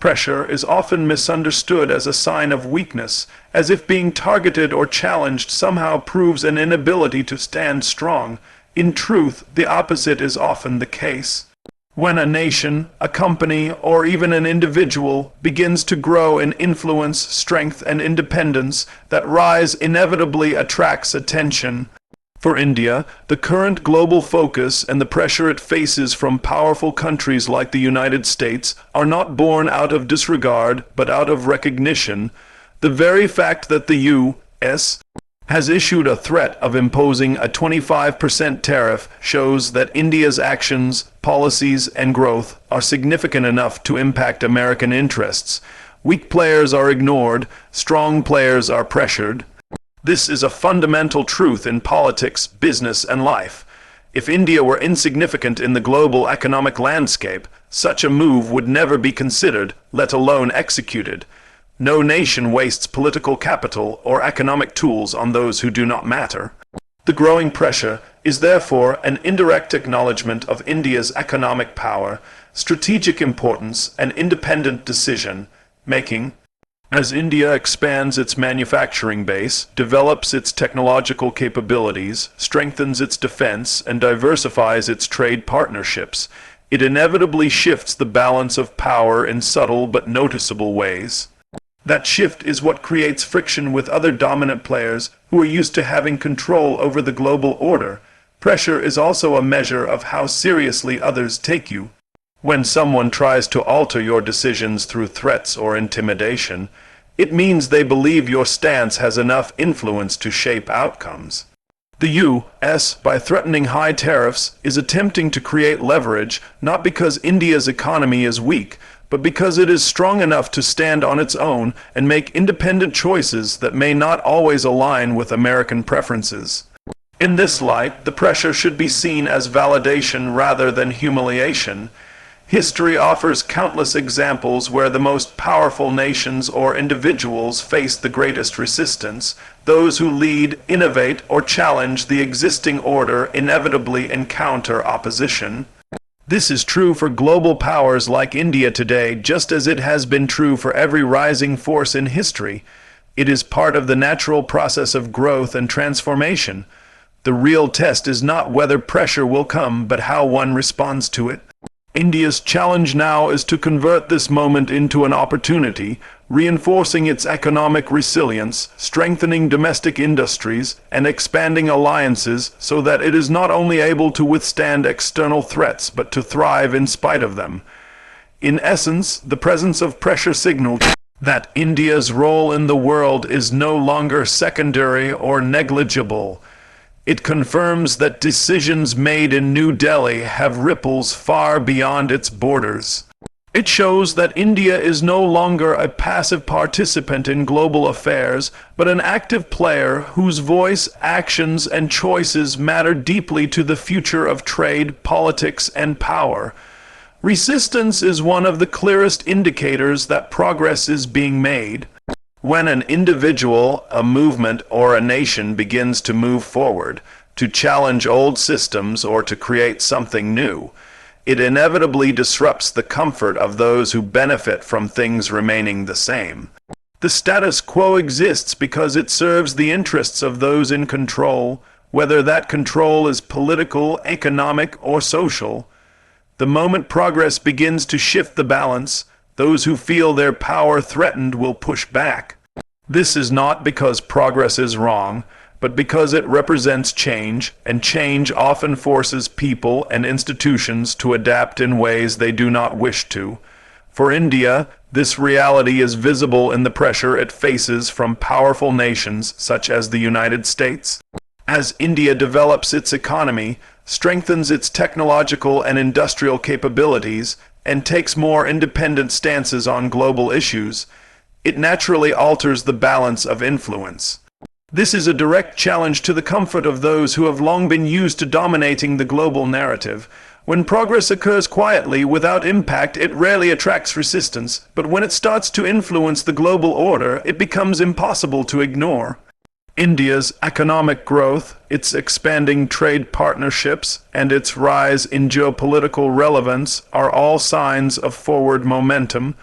Pressure is often misunderstood as a sign of weakness, as if being targeted or challenged somehow proves an inability to stand strong. In truth, the opposite is often the case. When a nation, a company, or even an individual begins to grow in influence, strength, and independence, that rise inevitably attracts attention. For India, the current global focus and the pressure it faces from powerful countries like the United States are not born out of disregard, but out of recognition. The very fact that the U.S. has issued a threat of imposing a 25% tariff shows that India's actions, policies, and growth are significant enough to impact American interests. Weak players are ignored, strong players are pressured. This is a fundamental truth in politics, business, and life. If India were insignificant in the global economic landscape, such a move would never be considered, let alone executed. No nation wastes political capital or economic tools on those who do not matter. The growing pressure is therefore an indirect acknowledgement of India's economic power, strategic importance, and independent decision-making. As India expands its manufacturing base, develops its technological capabilities, strengthens its defense, and diversifies its trade partnerships, it inevitably shifts the balance of power in subtle but noticeable ways. That shift is what creates friction with other dominant players who are used to having control over the global order. Pressure is also a measure of how seriously others take you. When someone tries to alter your decisions through threats or intimidation, it means they believe your stance has enough influence to shape outcomes. The U.S., by threatening high tariffs, is attempting to create leverage, not because India's economy is weak, but because it is strong enough to stand on its own and make independent choices that may not always align with American preferences. In this light, the pressure should be seen as validation rather than humiliation. History offers countless examples where the most powerful nations or individuals face the greatest resistance. Those who lead, innovate, or challenge the existing order inevitably encounter opposition. This is true for global powers like India today, just as it has been true for every rising force in history. It is part of the natural process of growth and transformation. The real test is not whether pressure will come, but how one responds to it. India's challenge now is to convert this moment into an opportunity, reinforcing its economic resilience, strengthening domestic industries, and expanding alliances so that it is not only able to withstand external threats but to thrive in spite of them. In essence, the presence of pressure signals that India's role in the world is no longer secondary or negligible. It confirms that decisions made in New Delhi have ripples far beyond its borders. It shows that India is no longer a passive participant in global affairs, but an active player whose voice, actions, and choices matter deeply to the future of trade, politics, and power. Resistance is one of the clearest indicators that progress is being made. When an individual, a movement, or a nation begins to move forward, to challenge old systems or to create something new, it inevitably disrupts the comfort of those who benefit from things remaining the same. The status quo exists because it serves the interests of those in control, whether that control is political, economic, or social. The moment progress begins to shift the balance, those who feel their power threatened will push back. This is not because progress is wrong, but because it represents change, and change often forces people and institutions to adapt in ways they do not wish to. For India, this reality is visible in the pressure it faces from powerful nations such as the United States. As India develops its economy, strengthens its technological and industrial capabilities, and takes more independent stances on global issues, it naturally alters the balance of influence. This is a direct challenge to the comfort of those who have long been used to dominating the global narrative. When progress occurs quietly, without impact, it rarely attracts resistance, but when it starts to influence the global order, it becomes impossible to ignore. India's economic growth, its expanding trade partnerships, and its rise in geopolitical relevance are all signs of forward momentum.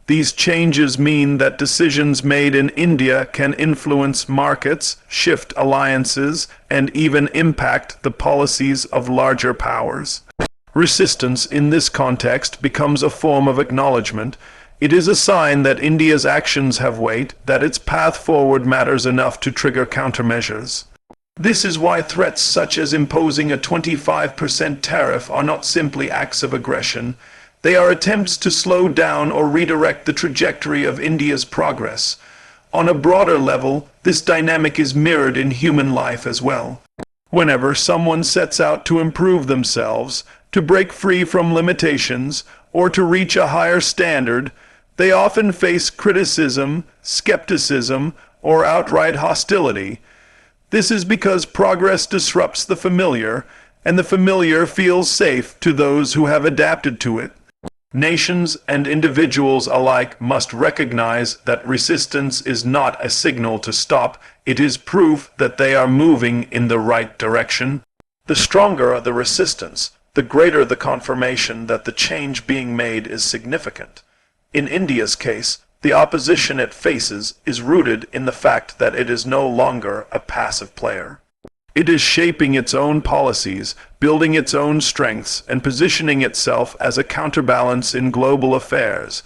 These changes mean that decisions made in India can influence markets, shift alliances, and even impact the policies of larger powers. Resistance in this context becomes a form of acknowledgement. It is a sign that India's actions have weight, that its path forward matters enough to trigger countermeasures. This is why threats such as imposing a 25% tariff are not simply acts of aggression. They are attempts to slow down or redirect the trajectory of India's progress. On a broader level, this dynamic is mirrored in human life as well. Whenever someone sets out to improve themselves, to break free from limitations, or to reach a higher standard, they often face criticism, skepticism, or outright hostility. This is because progress disrupts the familiar, and the familiar feels safe to those who have adapted to it. Nations and individuals alike must recognize that resistance is not a signal to stop, it is proof that they are moving in the right direction. The stronger the resistance, the greater the confirmation that the change being made is significant. In India's case, the opposition it faces is rooted in the fact that it is no longer a passive player. It is shaping its own policies, building its own strengths, and positioning itself as a counterbalance in global affairs.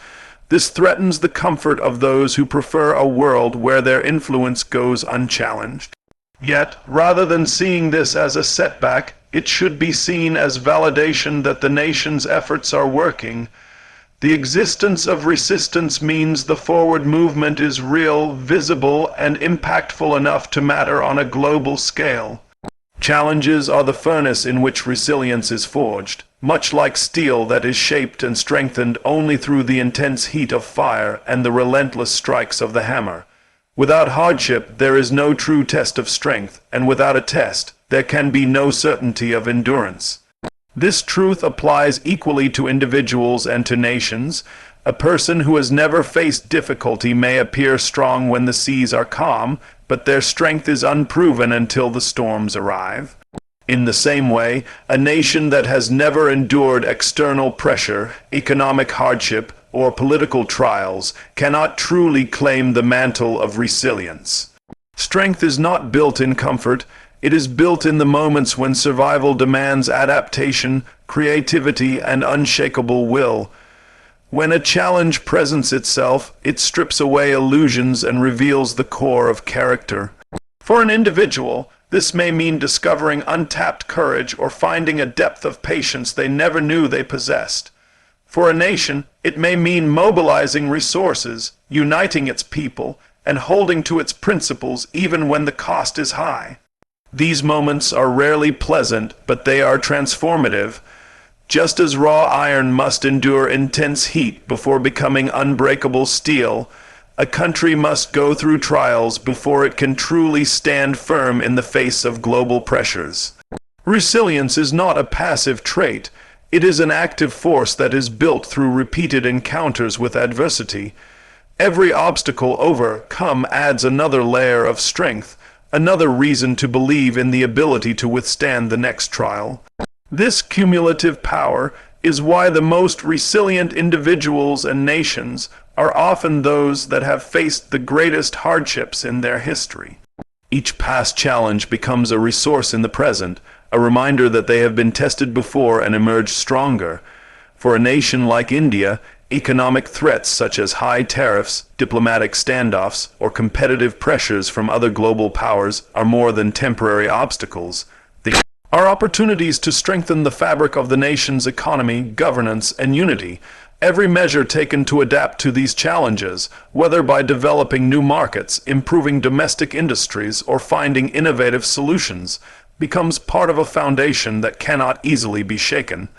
This threatens the comfort of those who prefer a world where their influence goes unchallenged. Yet, rather than seeing this as a setback, it should be seen as validation that the nation's efforts are working. The existence of resistance means the forward movement is real, visible, and impactful enough to matter on a global scale. Challenges are the furnace in which resilience is forged, much like steel that is shaped and strengthened only through the intense heat of fire and the relentless strikes of the hammer. Without hardship, there is no true test of strength, and without a test, there can be no certainty of endurance. This truth applies equally to individuals and to nations. A person who has never faced difficulty may appear strong when the seas are calm, but their strength is unproven until the storms arrive. In the same way, a nation that has never endured external pressure, economic hardship, or political trials cannot truly claim the mantle of resilience. Strength is not built in comfort. It is built in the moments when survival demands adaptation, creativity, and unshakable will. When a challenge presents itself, it strips away illusions and reveals the core of character. For an individual, this may mean discovering untapped courage or finding a depth of patience they never knew they possessed. For a nation, it may mean mobilizing resources, uniting its people, and holding to its principles even when the cost is high. These moments are rarely pleasant, but they are transformative. Just as raw iron must endure intense heat before becoming unbreakable steel, a country must go through trials before it can truly stand firm in the face of global pressures. Resilience is not a passive trait. It is an active force that is built through repeated encounters with adversity. Every obstacle overcome adds another layer of strength, another reason to believe in the ability to withstand the next trial. This cumulative power is why the most resilient individuals and nations are often those that have faced the greatest hardships in their history. Each past challenge becomes a resource in the present, a reminder that they have been tested before and emerged stronger. For a nation like India, economic threats such as high tariffs, diplomatic standoffs, or competitive pressures from other global powers are more than temporary obstacles. They are opportunities to strengthen the fabric of the nation's economy, governance, and unity. Every measure taken to adapt to these challenges, whether by developing new markets, improving domestic industries, or finding innovative solutions, becomes part of a foundation that cannot easily be shaken.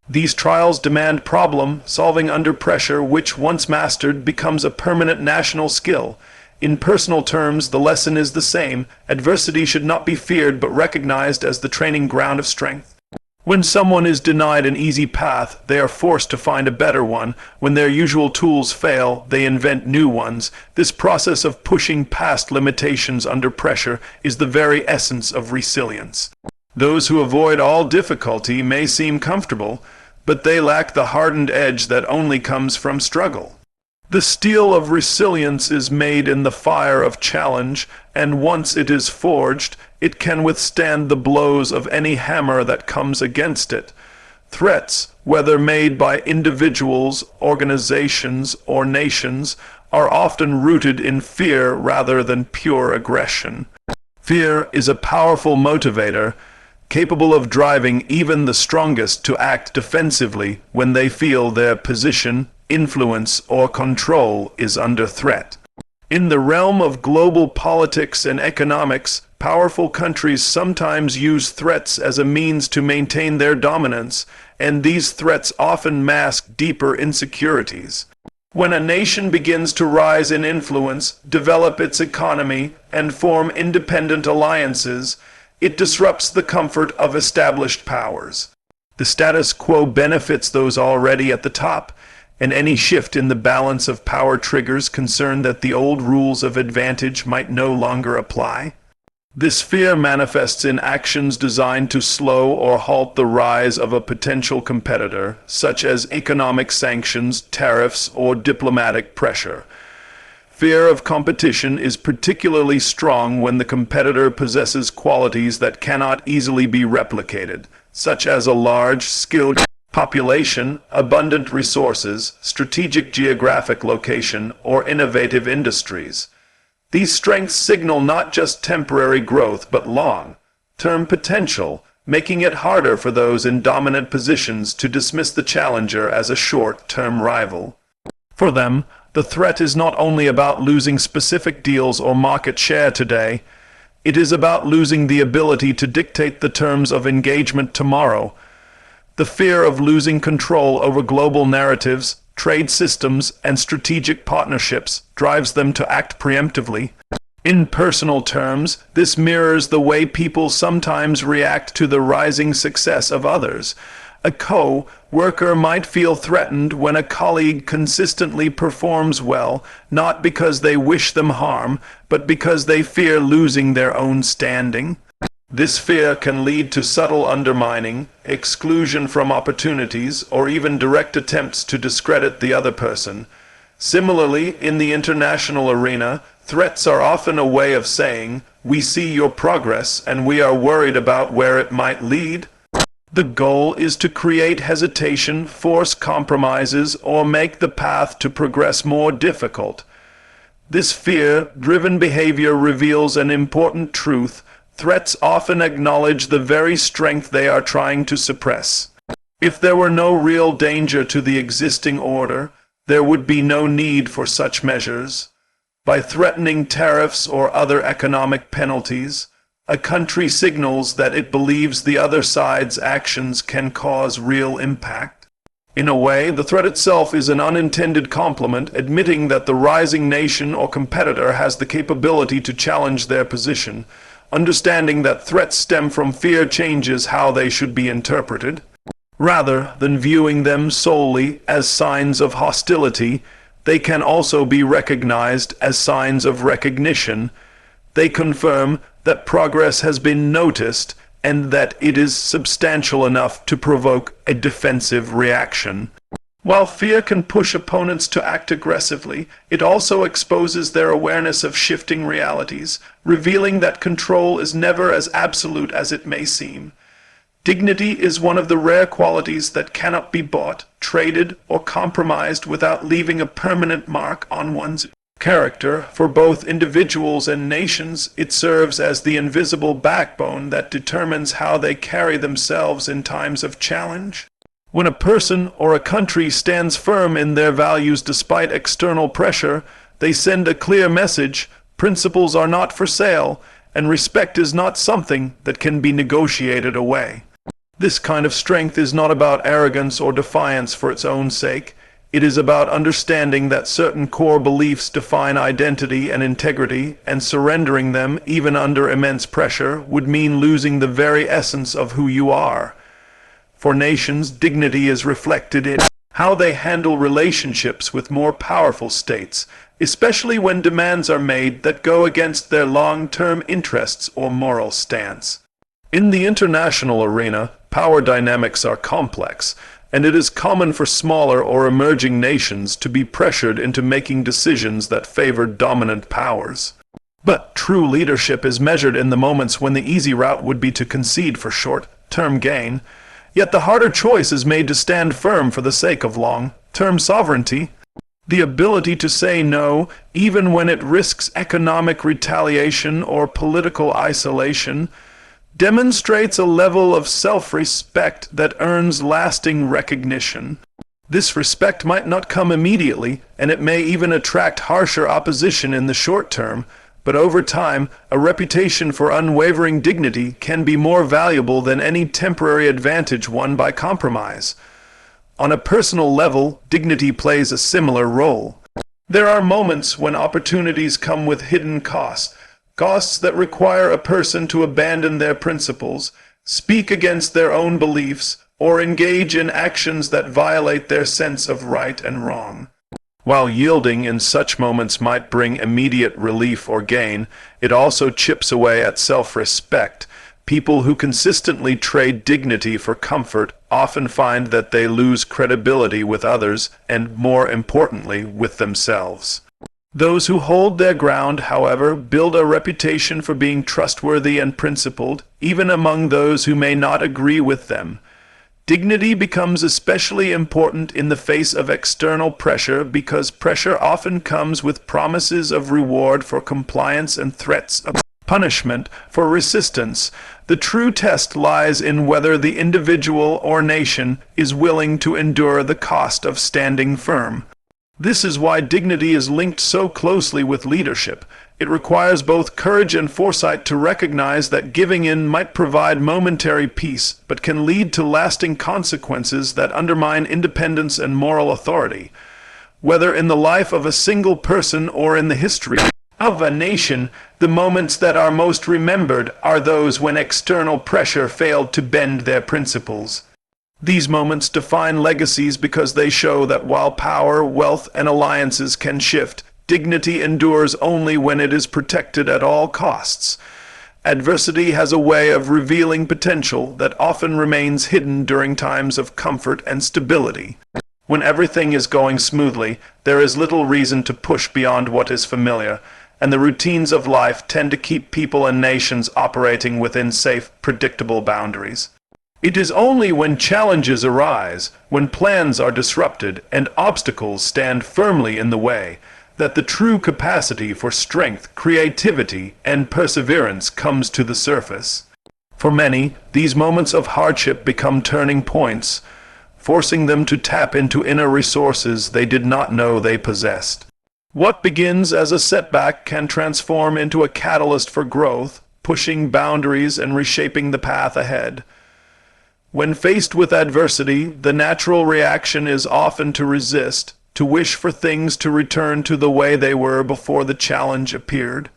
These trials demand problem-solving under pressure, which, once mastered, becomes a permanent national skill. In personal terms, the lesson is the same. Adversity should not be feared but recognized as the training ground of strength. When someone is denied an easy path, they are forced to find a better one. When their usual tools fail, they invent new ones. This process of pushing past limitations under pressure is the very essence of resilience. Those who avoid all difficulty may seem comfortable, but they lack the hardened edge that only comes from struggle. The steel of resilience is made in the fire of challenge, and once it is forged, it can withstand the blows of any hammer that comes against it. Threats, whether made by individuals, organizations, or nations, are often rooted in fear rather than pure aggression. Fear is a powerful motivator, capable of driving even the strongest to act defensively when they feel their position, influence, or control is under threat. In the realm of global politics and economics, powerful countries sometimes use threats as a means to maintain their dominance, and these threats often mask deeper insecurities. When a nation begins to rise in influence, develop its economy, and form independent alliances, it disrupts the comfort of established powers. The status quo benefits those already at the top, and any shift in the balance of power triggers concern that the old rules of advantage might no longer apply. This fear manifests in actions designed to slow or halt the rise of a potential competitor, such as economic sanctions, tariffs, or diplomatic pressure. Fear of competition is particularly strong when the competitor possesses qualities that cannot easily be replicated, such as a large, skilled population, abundant resources, strategic geographic location, or innovative industries. These strengths signal not just temporary growth but long-term potential, making it harder for those in dominant positions to dismiss the challenger as a short-term rival. For them, the threat is not only about losing specific deals or market share today, it is about losing the ability to dictate the terms of engagement tomorrow. The fear of losing control over global narratives, trade systems, and strategic partnerships drives them to act preemptively. In personal terms, this mirrors the way people sometimes react to the rising success of others. A co-worker might feel threatened when a colleague consistently performs well, not because they wish them harm, but because they fear losing their own standing. This fear can lead to subtle undermining, exclusion from opportunities, or even direct attempts to discredit the other person. Similarly, in the international arena, threats are often a way of saying, "We see your progress and we are worried about where it might lead." The goal is to create hesitation, force compromises, or make the path to progress more difficult. This fear-driven behavior reveals an important truth. Threats often acknowledge the very strength they are trying to suppress. If there were no real danger to the existing order, there would be no need for such measures. By threatening tariffs or other economic penalties, a country signals that it believes the other side's actions can cause real impact. In a way, the threat itself is an unintended compliment, admitting that the rising nation or competitor has the capability to challenge their position. Understanding that threats stem from fear changes how they should be interpreted. Rather than viewing them solely as signs of hostility, they can also be recognized as signs of recognition. They confirm that progress has been noticed and that it is substantial enough to provoke a defensive reaction. While fear can push opponents to act aggressively, it also exposes their awareness of shifting realities, revealing that control is never as absolute as it may seem. Dignity is one of the rare qualities that cannot be bought, traded, or compromised without leaving a permanent mark on one's character. For both individuals and nations, it serves as the invisible backbone that determines how they carry themselves in times of challenge. When a person or a country stands firm in their values despite external pressure, they send a clear message: principles are not for sale, and respect is not something that can be negotiated away. This kind of strength is not about arrogance or defiance for its own sake. It is about understanding that certain core beliefs define identity and integrity, and surrendering them, even under immense pressure, would mean losing the very essence of who you are. For nations, dignity is reflected in how they handle relationships with more powerful states, especially when demands are made that go against their long-term interests or moral stance. In the international arena, power dynamics are complex, and it is common for smaller or emerging nations to be pressured into making decisions that favor dominant powers. But true leadership is measured in the moments when the easy route would be to concede for short-term gain, yet the harder choice is made to stand firm for the sake of long-term sovereignty. The ability to say no, even when it risks economic retaliation or political isolation, demonstrates a level of self-respect that earns lasting recognition. This respect might not come immediately, and it may even attract harsher opposition in the short term, but over time, a reputation for unwavering dignity can be more valuable than any temporary advantage won by compromise. On a personal level, dignity plays a similar role. There are moments when opportunities come with hidden costs that require a person to abandon their principles, speak against their own beliefs, or engage in actions that violate their sense of right and wrong. While yielding in such moments might bring immediate relief or gain, it also chips away at self-respect. People who consistently trade dignity for comfort often find that they lose credibility with others and, more importantly, with themselves. Those who hold their ground, however, build a reputation for being trustworthy and principled, even among those who may not agree with them. Dignity becomes especially important in the face of external pressure because pressure often comes with promises of reward for compliance and threats of punishment for resistance. The true test lies in whether the individual or nation is willing to endure the cost of standing firm. This is why dignity is linked so closely with leadership. It requires both courage and foresight to recognize that giving in might provide momentary peace, but can lead to lasting consequences that undermine independence and moral authority. Whether in the life of a single person or in the history of a nation, the moments that are most remembered are those when external pressure failed to bend their principles. These moments define legacies because they show that while power, wealth, and alliances can shift, dignity endures only when it is protected at all costs. Adversity has a way of revealing potential that often remains hidden during times of comfort and stability. When everything is going smoothly, there is little reason to push beyond what is familiar, and the routines of life tend to keep people and nations operating within safe, predictable boundaries. It is only when challenges arise, when plans are disrupted, and obstacles stand firmly in the way, that the true capacity for strength, creativity, and perseverance comes to the surface. For many, these moments of hardship become turning points, forcing them to tap into inner resources they did not know they possessed. What begins as a setback can transform into a catalyst for growth, pushing boundaries and reshaping the path ahead. When faced with adversity, the natural reaction is often to resist, to wish for things to return to the way they were before the challenge appeared.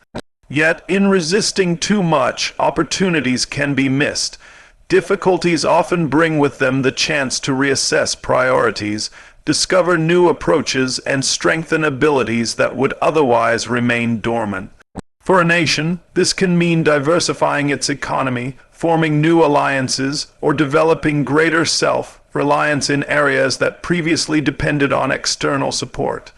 Yet, in resisting too much, opportunities can be missed. Difficulties often bring with them the chance to reassess priorities, discover new approaches, and strengthen abilities that would otherwise remain dormant. For a nation, this can mean diversifying its economy, forming new alliances, or developing greater self-reliance in areas that previously depended on external support.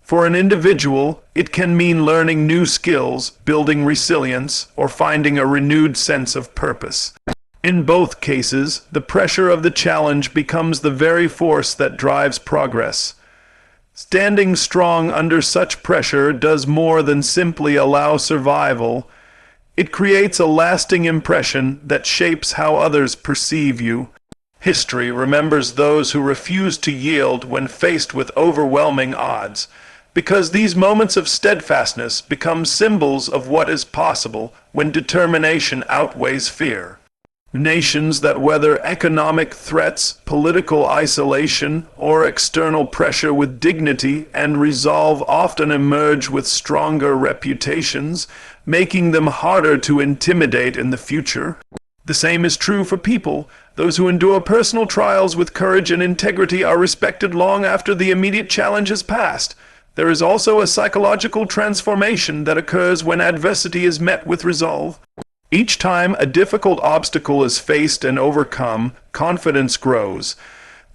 For an individual, it can mean learning new skills, building resilience, or finding a renewed sense of purpose. In both cases, the pressure of the challenge becomes the very force that drives progress. Standing strong under such pressure does more than simply allow survival. It creates a lasting impression that shapes how others perceive you. History remembers those who refuse to yield when faced with overwhelming odds, because these moments of steadfastness become symbols of what is possible when determination outweighs fear. Nations that weather economic threats, political isolation, or external pressure with dignity and resolve often emerge with stronger reputations, making them harder to intimidate in the future. The same is true for people. Those who endure personal trials with courage and integrity are respected long after the immediate challenge has passed. There is also a psychological transformation that occurs when adversity is met with resolve. Each time a difficult obstacle is faced and overcome, confidence grows.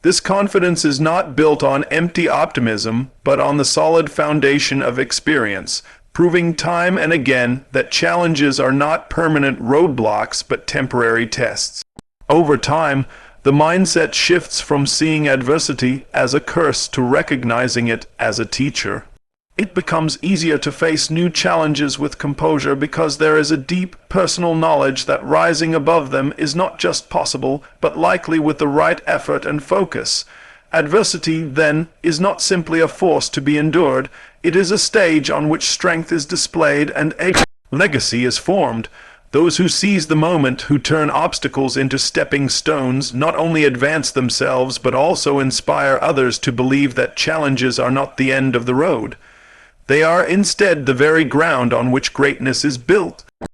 This confidence is not built on empty optimism, but on the solid foundation of experience, proving time and again that challenges are not permanent roadblocks but temporary tests. Over time, the mindset shifts from seeing adversity as a curse to recognizing it as a teacher. It becomes easier to face new challenges with composure because there is a deep personal knowledge that rising above them is not just possible, but likely with the right effort and focus. Adversity, then, is not simply a force to be endured, it is a stage on which strength is displayed and a legacy is formed. Those who seize the moment, who turn obstacles into stepping stones, not only advance themselves but also inspire others to believe that challenges are not the end of the road. They are instead the very ground on which greatness is built.